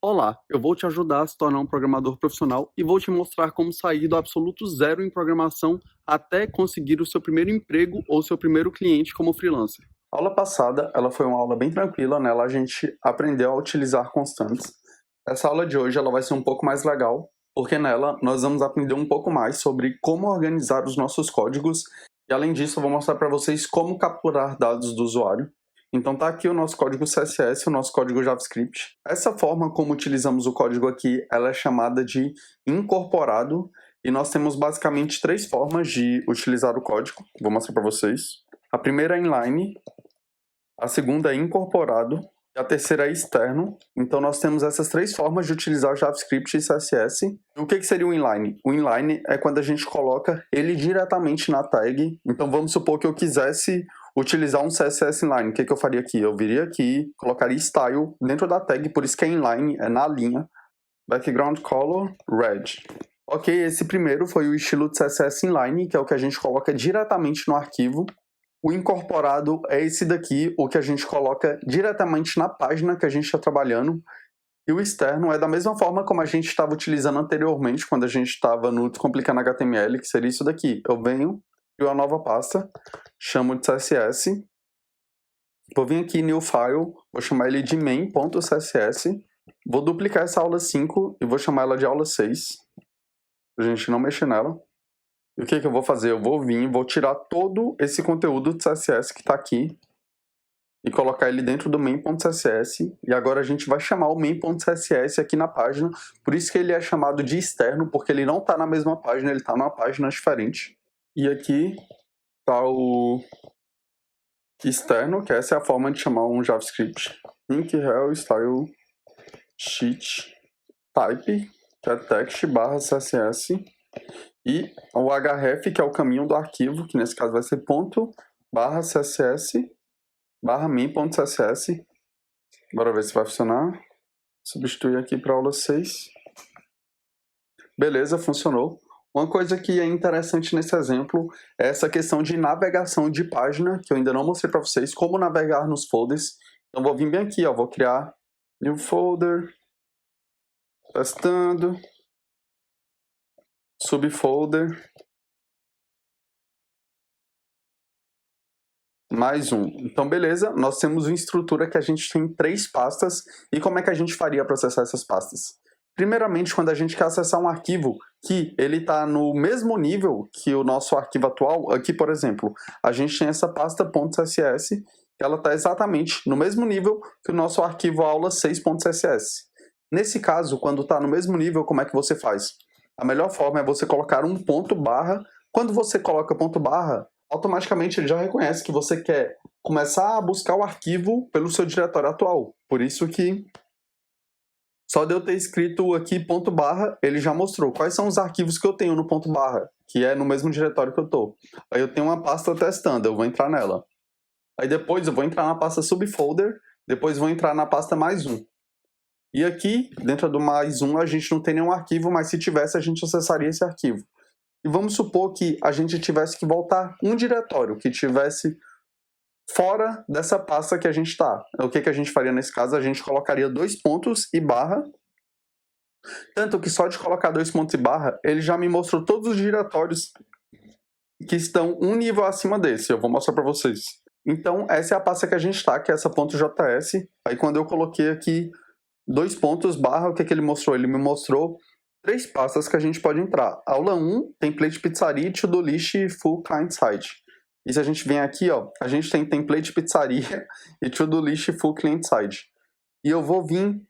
Olá, eu vou te ajudar a se tornar um programador profissional e vou te mostrar como sair do absoluto zero em programação até conseguir o seu primeiro emprego ou seu primeiro cliente como freelancer. A aula passada, ela foi uma aula bem tranquila, nela a gente aprendeu a utilizar constantes. Essa aula de hoje ela vai ser um pouco mais legal, porque nela nós vamos aprender um pouco mais sobre como organizar os nossos códigos e além disso eu vou mostrar para vocês como capturar dados do usuário. Então tá aqui o nosso código CSS, o nosso código JavaScript. Essa forma como utilizamos o código aqui, ela é chamada de incorporado e nós temos basicamente três formas de utilizar o código. Vou mostrar para vocês. A primeira é inline, a segunda é incorporado e a terceira é externo. Então nós temos essas três formas de utilizar o JavaScript e CSS. E o que seria o inline? O inline é quando a gente coloca ele diretamente na tag. Então vamos supor que eu quisesse utilizar um CSS inline. O que eu faria aqui? Eu viria aqui, colocaria style dentro da tag, por isso que é inline, é na linha. Background color, red. Ok, esse primeiro foi o estilo de CSS inline, que é o que a gente coloca diretamente no arquivo. O incorporado é esse daqui, o que a gente coloca diretamente na página que a gente está trabalhando. E o externo é da mesma forma como a gente estava utilizando anteriormente, quando a gente estava no Descomplicando HTML, que seria isso daqui. Eu venho, crio uma nova pasta, chamo de CSS, vou vir aqui, new file, vou chamar ele de main.css, vou duplicar essa aula 5 e vou chamar ela de aula 6, pra gente não mexer nela. E o que eu vou fazer? Eu vou vir, vou tirar todo esse conteúdo de CSS que está aqui e colocar ele dentro do main.css. E agora a gente vai chamar o main.css aqui na página. Por isso que ele é chamado de externo, porque ele não está na mesma página, ele está numa página diferente. E aqui está o externo, que essa é a forma de chamar um JavaScript. Link rel style sheet type, que é text barra CSS. E o href, que é o caminho do arquivo, que nesse caso vai ser ponto barra css barra main.css. Bora ver se vai funcionar. Substituir aqui para aula 6. Beleza, funcionou. Uma coisa que é interessante nesse exemplo é essa questão de navegação de página, que eu ainda não mostrei para vocês, como navegar nos folders. Então vou vir bem aqui, ó, vou criar new folder, testando, subfolder, mais um. Então, beleza, nós temos uma estrutura que a gente tem 3 pastas. E como é que a gente faria para acessar essas pastas? Primeiramente, quando a gente quer acessar um arquivo que ele está no mesmo nível que o nosso arquivo atual, aqui, por exemplo, a gente tem essa pasta .css, que ela está exatamente no mesmo nível que o nosso arquivo aula 6.css. Nesse caso, quando está no mesmo nível, como é que você faz? A melhor forma é você colocar um ponto barra. Quando você coloca ponto barra, automaticamente ele já reconhece que você quer começar a buscar o arquivo pelo seu diretório atual. Por isso que só de eu ter escrito aqui ponto barra, ele já mostrou quais são os arquivos que eu tenho no ponto barra, que é no mesmo diretório que eu tô. Aí eu tenho uma pasta testando, eu vou entrar nela. Aí depois eu vou entrar na pasta subfolder, depois vou entrar na pasta mais um. E aqui, dentro do mais um, a gente não tem nenhum arquivo, mas se tivesse, a gente acessaria esse arquivo. E vamos supor que a gente tivesse que voltar um diretório que tivesse fora dessa pasta que a gente está. O que a gente faria nesse caso? A gente colocaria 2 pontos e barra. Tanto que só de colocar 2 pontos e barra, ele já me mostrou todos os diretórios que estão um nível acima desse. Eu vou mostrar para vocês. Então, essa é a pasta que a gente está, que é essa .js. Aí quando eu coloquei aqui 2 pontos barra, o que ele mostrou? Ele me mostrou 3 pastas que a gente pode entrar. Aula 1, template pizzaria e to-do list full client side. E se a gente vem aqui, ó, a gente tem template pizzaria e to-do list full client side. E eu vou vir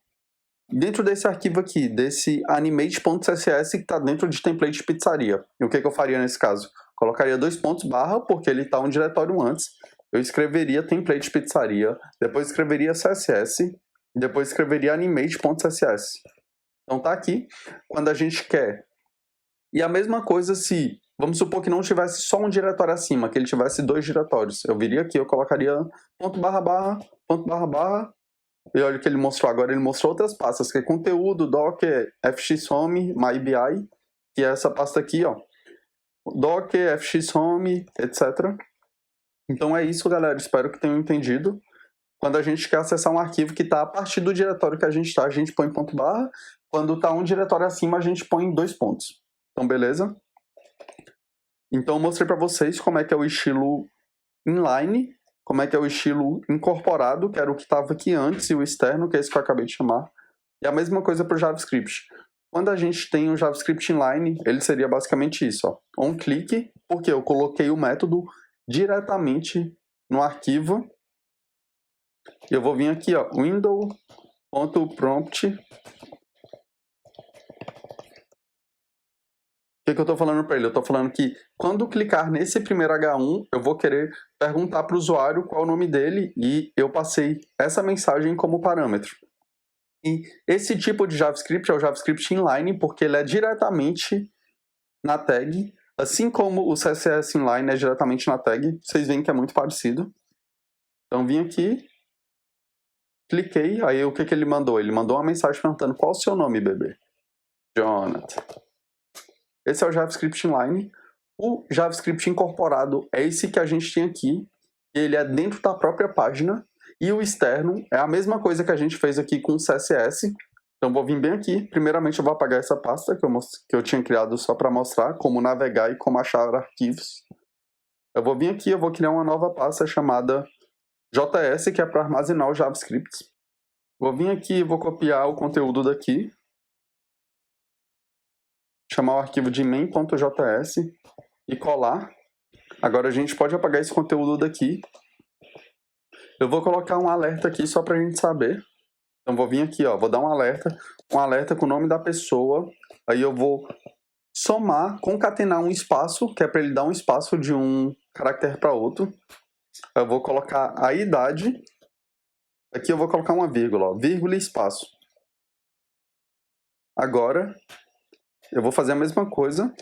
dentro desse arquivo aqui, desse animate.css que está dentro de template pizzaria. E o que eu faria nesse caso? Colocaria 2 pontos barra, porque ele está um diretório antes. Eu escreveria template pizzaria, depois escreveria css, depois escreveria animate.css. Então tá aqui, quando a gente quer. E a mesma coisa se, vamos supor que não tivesse só um diretório acima, que ele tivesse 2 diretórios. Eu viria aqui, eu colocaria ponto barra barra, ponto barra barra. E olha o que ele mostrou agora, ele mostrou outras pastas, que é conteúdo, docker, fxhome, mybi, que é essa pasta aqui, ó. Docker, fxhome, etc. Então é isso, galera, espero que tenham entendido. Quando a gente quer acessar um arquivo que está a partir do diretório que a gente põe ponto barra. Quando está um diretório acima, a gente põe 2 pontos. Então, beleza? Então, eu mostrei para vocês como é que é o estilo inline, como é que é o estilo incorporado, que era o que estava aqui antes, e o externo, que é esse que eu acabei de chamar. E a mesma coisa para o JavaScript. Quando a gente tem o JavaScript inline, ele seria basicamente isso, ó. On-click, porque eu coloquei o método diretamente no arquivo. Eu vou vir aqui, ó, window.prompt. O que eu estou falando para ele? Eu estou falando que quando clicar nesse primeiro H1, eu vou querer perguntar para o usuário qual é o nome dele e eu passei essa mensagem como parâmetro. E esse tipo de JavaScript é o JavaScript inline, porque ele é diretamente na tag, assim como o CSS inline é diretamente na tag. Vocês veem que é muito parecido. Então, vim aqui, cliquei, aí o que ele mandou? Ele mandou uma mensagem perguntando qual o seu nome, bebê? Jonathan. Esse é o JavaScript inline. O JavaScript incorporado é esse que a gente tem aqui. Ele é dentro da própria página. E o externo é a mesma coisa que a gente fez aqui com o CSS. Então, vou vir bem aqui. Primeiramente, eu vou apagar essa pasta que eu tinha criado só para mostrar como navegar e como achar arquivos. Eu vou vir aqui, eu vou criar uma nova pasta chamada JS, que é para armazenar o JavaScript. Vou vir aqui e vou copiar o conteúdo daqui. Chamar o arquivo de main.js e colar. Agora a gente pode apagar esse conteúdo daqui. Eu vou colocar um alerta aqui só para a gente saber. Então vou vir aqui, ó, vou dar um alerta com o nome da pessoa. Aí eu vou somar, concatenar um espaço, que é para ele dar um espaço de um caractere para outro. Eu vou colocar a idade. Aqui eu vou colocar uma vírgula, ó, vírgula e espaço. Agora eu vou fazer a mesma coisa,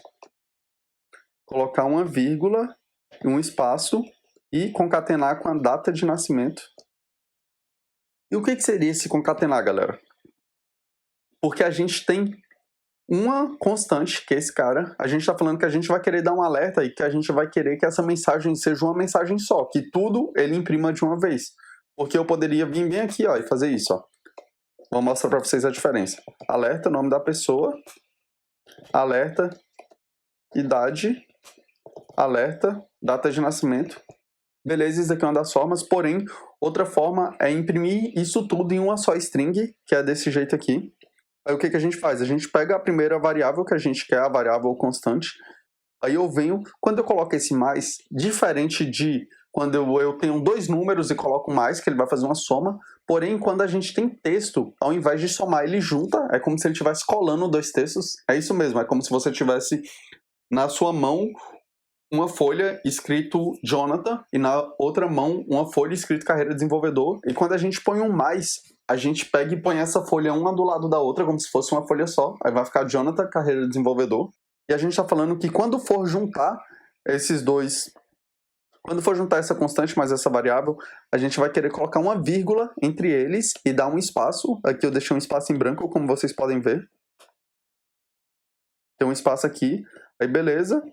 colocar uma vírgula e um espaço e concatenar com a data de nascimento. E o que seria esse concatenar, galera? Porque a gente tem uma constante, que é esse cara. A gente está falando que a gente vai querer dar um alerta e que a gente vai querer que essa mensagem seja uma mensagem só, que tudo ele imprima de uma vez. Porque eu poderia vir bem aqui, ó, e fazer isso, ó. Vou mostrar para vocês a diferença. Alerta, nome da pessoa. Alerta, idade. Alerta, data de nascimento. Beleza, isso aqui é uma das formas, porém, outra forma é imprimir isso tudo em uma só string, que é desse jeito aqui. Aí o que a gente faz? A gente pega a primeira variável que a gente quer, a variável constante. Aí eu venho, quando eu coloco esse mais, diferente de quando eu tenho 2 números e coloco mais, que ele vai fazer uma soma. Porém, quando a gente tem texto, ao invés de somar, ele junta. É como se ele estivesse colando 2 textos. É isso mesmo, é como se você tivesse na sua mão uma folha escrito Jonathan e na outra mão uma folha escrito carreira desenvolvedor. E quando a gente põe um mais, a gente pega e põe essa folha uma do lado da outra, como se fosse uma folha só. Aí vai ficar Jonathan, carreira desenvolvedor. E a gente está falando que quando for juntar esses dois, quando for juntar essa constante mais essa variável, a gente vai querer colocar uma vírgula entre eles e dar um espaço. Aqui eu deixei um espaço em branco, como vocês podem ver. Tem um espaço aqui. Aí beleza.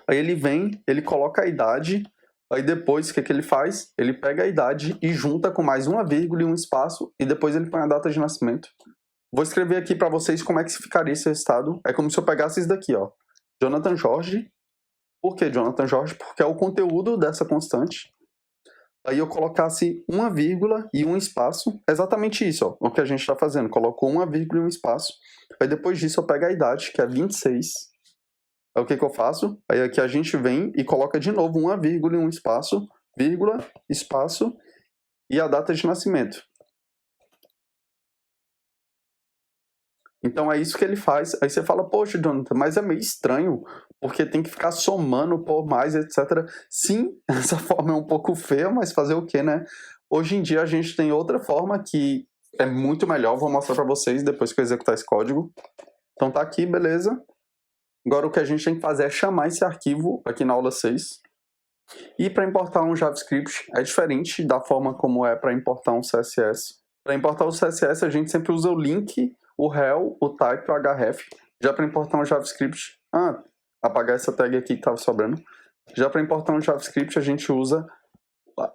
Aí ele vem, ele coloca a idade. Aí depois, o que ele faz? Ele pega a idade e junta com mais uma vírgula e um espaço. E depois ele põe a data de nascimento. Vou escrever aqui para vocês como é que ficaria esse resultado. É como se eu pegasse isso daqui, ó. Jonathan Jorge. Por que Jonathan Jorge? Porque é o conteúdo dessa constante. Aí eu colocasse uma vírgula e um espaço. Exatamente isso, ó. O que a gente está fazendo. Colocou uma vírgula e um espaço. Aí depois disso eu pego a idade, que é 26. Aí o que eu faço? Aí aqui a gente vem e coloca de novo uma vírgula e um espaço. Vírgula, espaço e a data de nascimento. Então é isso que ele faz. Aí você fala, poxa, Jonathan, mas é meio estranho, porque tem que ficar somando por mais, etc. Sim, essa forma é um pouco feia, mas fazer o quê, né? Hoje em dia a gente tem outra forma que é muito melhor. Vou mostrar para vocês depois que eu executar esse código. Então tá aqui, beleza. Agora o que a gente tem que fazer é chamar esse arquivo aqui na aula 6. E para importar um JavaScript é diferente da forma como é para importar um CSS. Para importar o CSS a gente sempre usa o link, o rel, o type e o href. Já para importar um JavaScript... apagar essa tag aqui que estava sobrando. Já para importar um JavaScript a gente usa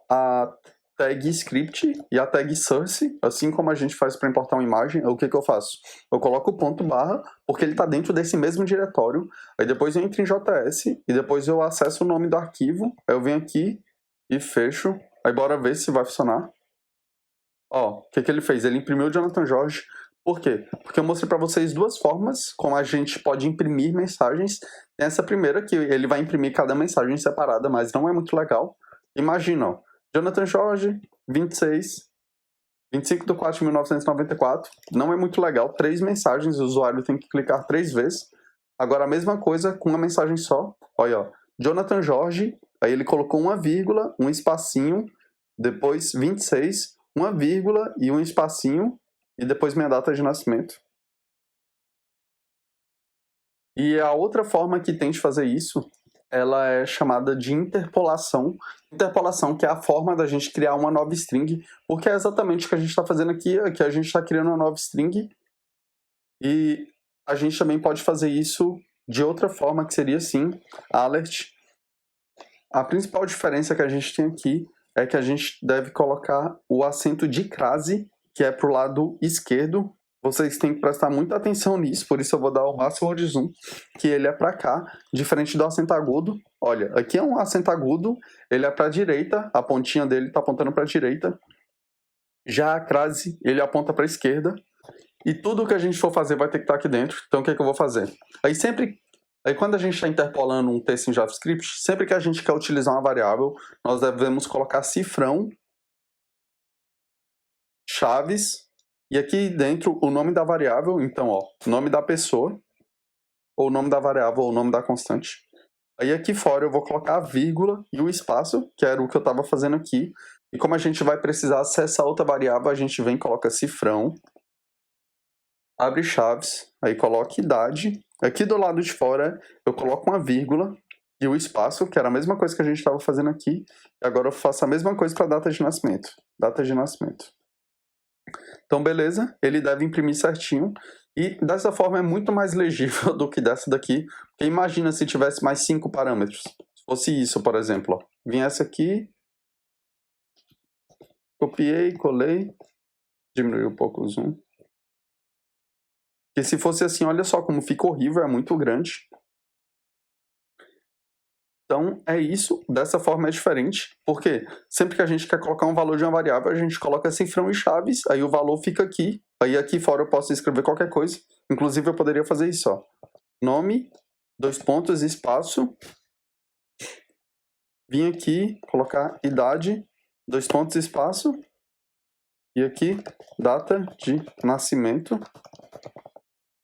a tag script e a tag source, assim como a gente faz para importar uma imagem, o que eu faço? Eu coloco o ponto barra, porque ele está dentro desse mesmo diretório, aí depois eu entro em JS e depois eu acesso o nome do arquivo, aí eu venho aqui e fecho, aí bora ver se vai funcionar. Ó, o que ele fez? Ele imprimiu o Jonathan Jorge. Por quê? Porque eu mostrei para vocês duas formas como a gente pode imprimir mensagens. Tem essa primeira que ele vai imprimir cada mensagem separada, mas não é muito legal. Imagina, ó, Jonathan Jorge, 26, 25 de 4 de 1994. Não é muito legal. 3 mensagens, o usuário tem que clicar 3 vezes. Agora a mesma coisa com uma mensagem só. Olha, ó, Jonathan Jorge, aí ele colocou uma vírgula, um espacinho, depois 26, uma vírgula e um espacinho, e depois minha data de nascimento. E a outra forma que tem de fazer isso, ela é chamada de interpolação. Interpolação, que é a forma da gente criar uma nova string, porque é exatamente o que a gente está fazendo aqui, que a gente está criando uma nova string, e a gente também pode fazer isso de outra forma, que seria assim, alert. A principal diferença que a gente tem aqui é que a gente deve colocar o acento de crase, que é para o lado esquerdo. Vocês têm que prestar muita atenção nisso, por isso eu vou dar o máximo de zoom, que ele é para cá, diferente do acento agudo. Olha, aqui é um acento agudo, ele é para a direita, a pontinha dele está apontando para a direita. Já a crase, ele aponta para a esquerda. E tudo que a gente for fazer vai ter que estar aqui dentro. Então o que eu vou fazer? Aí quando a gente está interpolando um texto em JavaScript, sempre que a gente quer utilizar uma variável, nós devemos colocar cifrão, chaves, e aqui dentro o nome da variável, então ó, nome da pessoa, ou o nome da variável, ou o nome da constante. Aí aqui fora eu vou colocar a vírgula e o espaço, que era o que eu estava fazendo aqui. E como a gente vai precisar acessar outra variável, a gente vem e coloca cifrão, abre chaves, aí coloca idade. Aqui do lado de fora eu coloco uma vírgula e o espaço, que era a mesma coisa que a gente estava fazendo aqui. E agora eu faço a mesma coisa para a data de nascimento. Data de nascimento. Então, beleza, ele deve imprimir certinho. E dessa forma é muito mais legível do que dessa daqui. Porque imagina se tivesse mais 5 parâmetros. Se fosse isso, por exemplo. Ó. Viesse aqui, copiei, colei, diminui um pouco o zoom. Porque se fosse assim, olha só como fica horrível, é muito grande. Então, é isso. Dessa forma é diferente. Porque sempre que a gente quer colocar um valor de uma variável, a gente coloca cifrão e chaves, aí o valor fica aqui. Aí aqui fora eu posso escrever qualquer coisa. Inclusive, eu poderia fazer isso, ó. Nome, 2 pontos, espaço. Vim aqui, colocar idade, 2 pontos, espaço. E aqui, data de nascimento,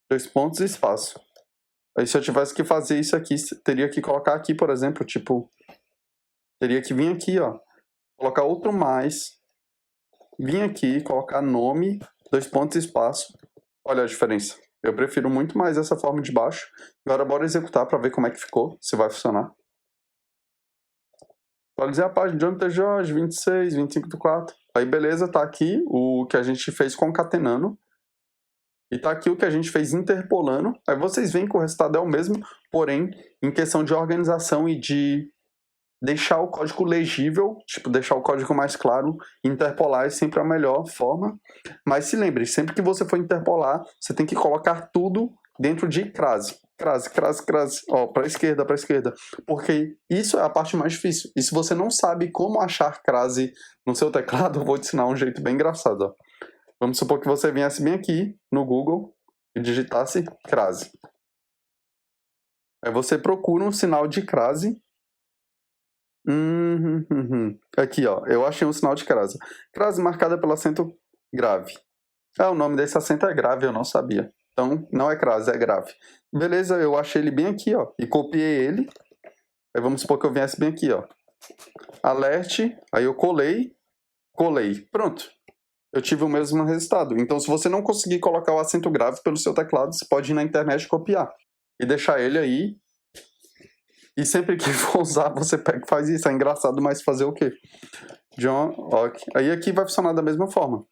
2 pontos, espaço. Aí se eu tivesse que fazer isso aqui, teria que colocar aqui, por exemplo, tipo... Teria que vir aqui, ó. Colocar outro mais. Vir aqui, colocar nome, 2 pontos, espaço. Olha a diferença. Eu prefiro muito mais essa forma de baixo. Agora bora executar para ver como é que ficou, se vai funcionar. Atualizei a página de Jonathan Jorge, 26, 25 do 4. Aí beleza, tá aqui o que a gente fez concatenando. E tá aqui o que a gente fez interpolando. Aí vocês veem que o resultado é o mesmo, porém, em questão de organização e de deixar o código legível, tipo, deixar o código mais claro, interpolar é sempre a melhor forma. Mas se lembre, sempre que você for interpolar, você tem que colocar tudo dentro de crase. Crase, crase, crase. Ó, para esquerda, para esquerda. Porque isso é a parte mais difícil. E se você não sabe como achar crase no seu teclado, eu vou te ensinar um jeito bem engraçado, ó. Vamos supor que você viesse bem aqui no Google e digitasse crase. Aí você procura um sinal de crase. Aqui, ó. Eu achei um sinal de crase. Crase marcada pelo acento grave. Ah, o nome desse acento é grave, eu não sabia. Então, não é crase, é grave. Beleza, eu achei ele bem aqui, ó. E copiei ele. Aí vamos supor que eu viesse bem aqui, ó. Alert. Aí eu colei. Pronto. Eu tive o mesmo resultado. Então, se você não conseguir colocar o acento grave pelo seu teclado, você pode ir na internet e copiar. E deixar ele aí. E sempre que for usar, você pega e faz isso. É engraçado, mas fazer o quê? John, ok. Aí aqui vai funcionar da mesma forma.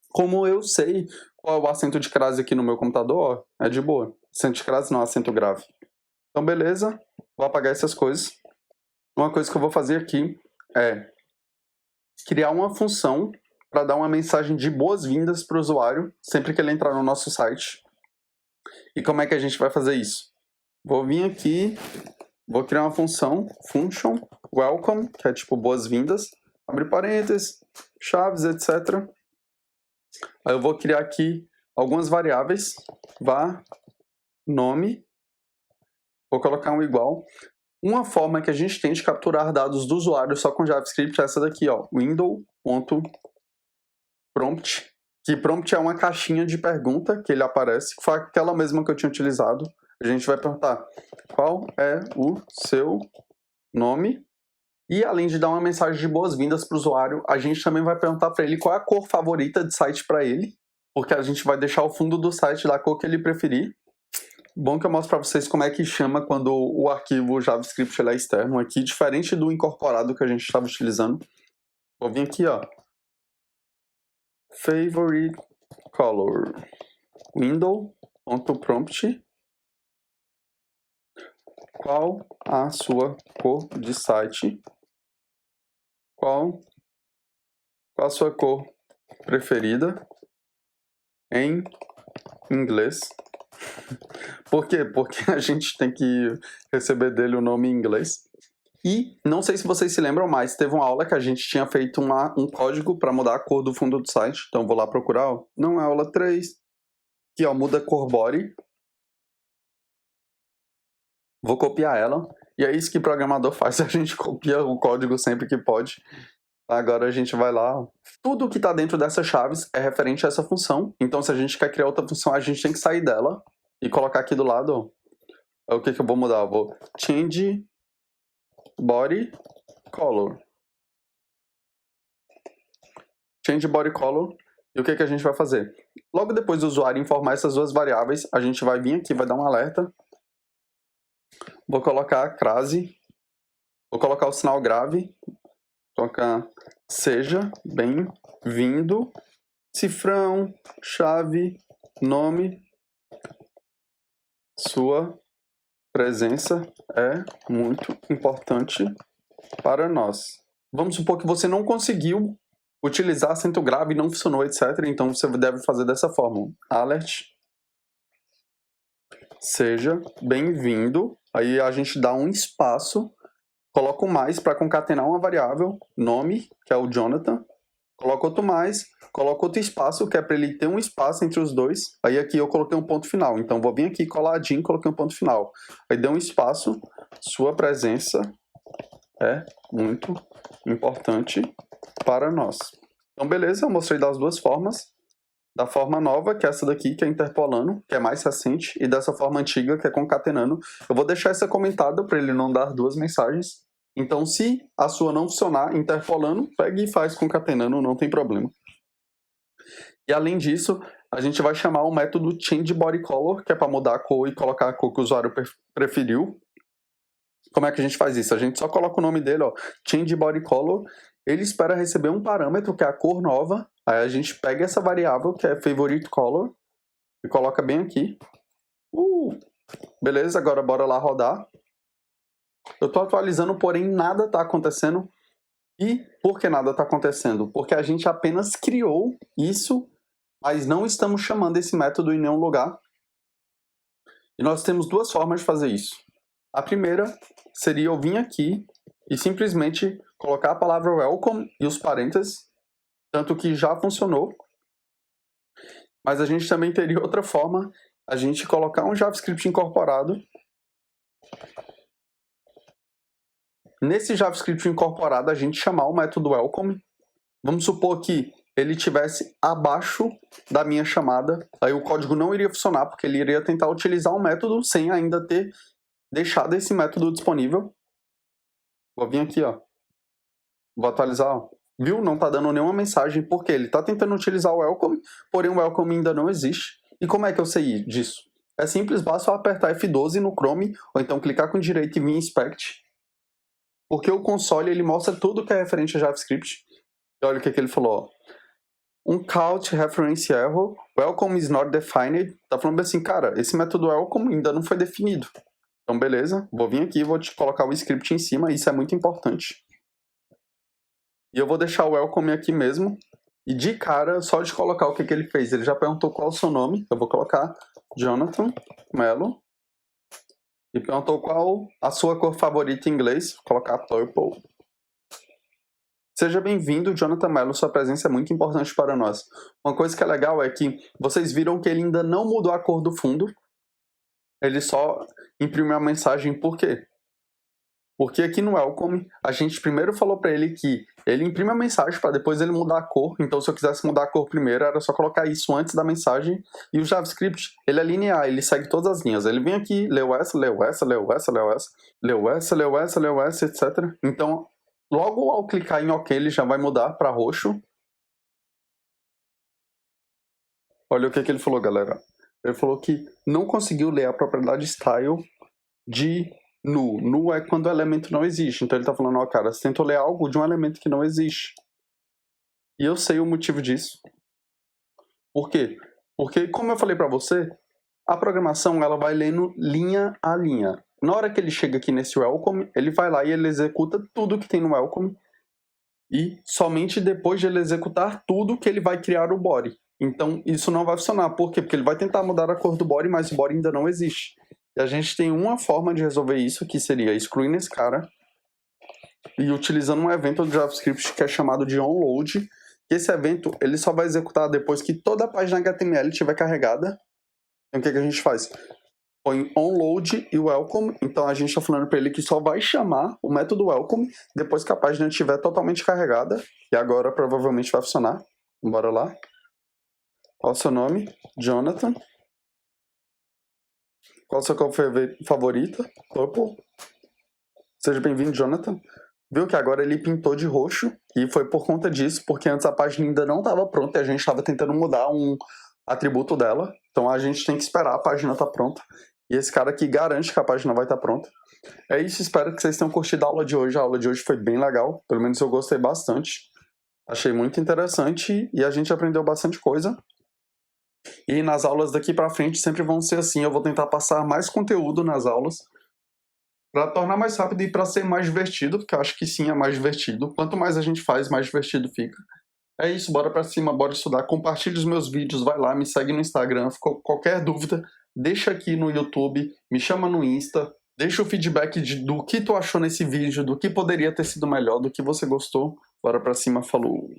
Como eu sei qual é o acento de crase aqui no meu computador, ó, é de boa. Acento de crase não, acento grave. Então, beleza. Vou apagar essas coisas. Uma coisa que eu vou fazer aqui é criar uma função para dar uma mensagem de boas-vindas para o usuário sempre que ele entrar no nosso site. E como é que a gente vai fazer isso? Vou vir aqui, vou criar uma função welcome, que é tipo boas-vindas, abre parênteses, chaves, etc. Aí eu vou criar aqui algumas variáveis, var, nome, vou colocar um igual. Uma forma que a gente tem de capturar dados do usuário só com JavaScript é essa daqui, ó, window.prompt, que prompt é uma caixinha de pergunta que ele aparece, que foi aquela mesma que eu tinha utilizado. A gente vai perguntar qual é o seu nome, e além de dar uma mensagem de boas-vindas para o usuário, a gente também vai perguntar para ele qual é a cor favorita de site para ele, porque a gente vai deixar o fundo do site da cor que ele preferir. Bom que eu mostro para vocês como é que chama quando o arquivo JavaScript ele é externo aqui, diferente do incorporado que a gente estava utilizando. Vou vir aqui, ó, favorite color, window.prompt, qual a sua cor de site, qual a sua cor preferida em inglês. Por quê? Porque a gente tem que receber dele o nome em inglês. E não sei se vocês se lembram, mas teve uma aula que a gente tinha feito um código para mudar a cor do fundo do site. Então vou lá procurar, ó. Não é aula 3. Aqui, ó, muda a cor body. Vou copiar ela. E é isso que o programador faz. A gente copia o código sempre que pode. Agora a gente vai lá. Ó. Tudo que está dentro dessas chaves é referente a essa função. Então se a gente quer criar outra função, a gente tem que sair dela e colocar aqui do lado. Ó. O que eu vou mudar? Eu vou change body color. Change body color. E o que a gente vai fazer? Logo depois do usuário informar essas duas variáveis, a gente vai vir aqui, vai dar um alerta. Vou colocar a crase. Vou colocar o sinal grave. Vou colocar seja bem-vindo. Cifrão, chave, nome. Sua presença é muito importante para nós. Vamos supor que você não conseguiu utilizar acento grave, não funcionou, etc. Então você deve fazer dessa forma. Alert. Seja bem-vindo. Aí a gente dá um espaço, coloca um mais para concatenar uma variável, nome, que é o Jonathan. Coloca outro mais, coloca outro espaço, que é para ele ter um espaço entre os dois. Aí aqui eu coloquei um ponto final. Então vou vir aqui coladinho, coloquei um ponto final. Aí deu um espaço, sua presença é muito importante para nós. Então beleza, eu mostrei das duas formas. Da forma nova, que é essa daqui, que é interpolando, que é mais recente, e dessa forma antiga, que é concatenando. Eu vou deixar essa comentada para ele não dar duas mensagens. Então, se a sua não funcionar interpolando, pegue e faz concatenando, não tem problema. E além disso, a gente vai chamar o método changeBodyColor, que é para mudar a cor e colocar a cor que o usuário preferiu. Como é que a gente faz isso? A gente só coloca o nome dele, ó, changeBodyColor. Ele espera receber um parâmetro, que é a cor nova. Aí a gente pega essa variável, que é favoriteColor, e coloca bem aqui. Beleza, agora bora lá rodar. Eu estou atualizando, porém nada está acontecendo. E por que nada está acontecendo? Porque a gente apenas criou isso, mas não estamos chamando esse método em nenhum lugar. E nós temos duas formas de fazer isso. A primeira seria eu vir aqui e simplesmente colocar a palavra welcome e os parênteses, tanto que já funcionou. Mas a gente também teria outra forma, a gente colocar um JavaScript incorporado. Nesse JavaScript incorporado, a gente chamar o método welcome. Vamos supor que ele estivesse abaixo da minha chamada. Aí o código não iria funcionar, porque ele iria tentar utilizar um método sem ainda ter deixado esse método disponível. Vou vir aqui, ó. Vou atualizar, ó. Viu? Não está dando nenhuma mensagem, porque ele está tentando utilizar o welcome, porém o welcome ainda não existe. E como é que eu sei disso? É simples, basta eu apertar F12 no Chrome, ou então clicar com direito e vir em Inspect. Porque o console ele mostra tudo que é referente a JavaScript. E olha o que ele falou. Ó. Um count reference error. Welcome is not defined. Tá falando assim, cara, esse método welcome ainda não foi definido. Então, beleza. Vou vir aqui e vou te colocar o script em cima. Isso é muito importante. E eu vou deixar o welcome aqui mesmo. E de cara, só de colocar o que ele fez, ele já perguntou qual é o seu nome. Eu vou colocar Jonathan Mello. E perguntou qual a sua cor favorita em inglês. Vou colocar purple. Seja bem-vindo, Jonathan Mello. Sua presença é muito importante para nós. Uma coisa que é legal é que vocês viram que ele ainda não mudou a cor do fundo. Ele só imprimiu a mensagem. Por quê? Porque aqui no Welcome, a gente primeiro falou para ele que ele imprime a mensagem para depois ele mudar a cor. Então, se eu quisesse mudar a cor primeiro, era só colocar isso antes da mensagem. E o JavaScript, ele é linear, ele segue todas as linhas. Ele vem aqui, leu essa, leu essa, leu essa, leu essa, leu essa, leu essa, leu essa, etc. Então, logo ao clicar em OK, ele já vai mudar para roxo. Olha o que ele falou, galera. Ele falou que não conseguiu ler a propriedade style de nu. Nu é quando o elemento não existe. Então ele tá falando, ó, cara, você tentou ler algo de um elemento que não existe. E eu sei o motivo disso. Por quê? Porque, como eu falei pra você, a programação ela vai lendo linha a linha. Na hora que ele chega aqui nesse welcome, ele vai lá e ele executa tudo que tem no welcome. E somente depois de ele executar tudo que ele vai criar o body. Então isso não vai funcionar. Por quê? Porque ele vai tentar mudar a cor do body, mas o body ainda não existe. E a gente tem uma forma de resolver isso, que seria excluindo esse cara e utilizando um evento do JavaScript que é chamado de onload. Que esse evento ele só vai executar depois que toda a página HTML estiver carregada. Então o que a gente faz? Põe onload e welcome. Então a gente está falando para ele que só vai chamar o método welcome depois que a página estiver totalmente carregada. E agora provavelmente vai funcionar. Bora lá. Qual é o seu nome? Jonathan. Qual a sua cor favorita? Purple. Seja bem-vindo, Jonathan. Viu que agora ele pintou de roxo e foi por conta disso, porque antes a página ainda não estava pronta e a gente estava tentando mudar um atributo dela. Então a gente tem que esperar a página estar pronta. E esse cara aqui garante que a página vai estar pronta. É isso, espero que vocês tenham curtido a aula de hoje. A aula de hoje foi bem legal, pelo menos eu gostei bastante. Achei muito interessante e a gente aprendeu bastante coisa. E nas aulas daqui pra frente sempre vão ser assim. Eu vou tentar passar mais conteúdo nas aulas para tornar mais rápido e para ser mais divertido, porque eu acho que sim, é mais divertido. Quanto mais a gente faz, mais divertido fica. É isso, bora pra cima, bora estudar. Compartilhe os meus vídeos, vai lá, me segue no Instagram. Qualquer dúvida, deixa aqui no YouTube, me chama no Insta. Deixa o feedback do que tu achou nesse vídeo, do que poderia ter sido melhor, do que você gostou. Bora pra cima, falou!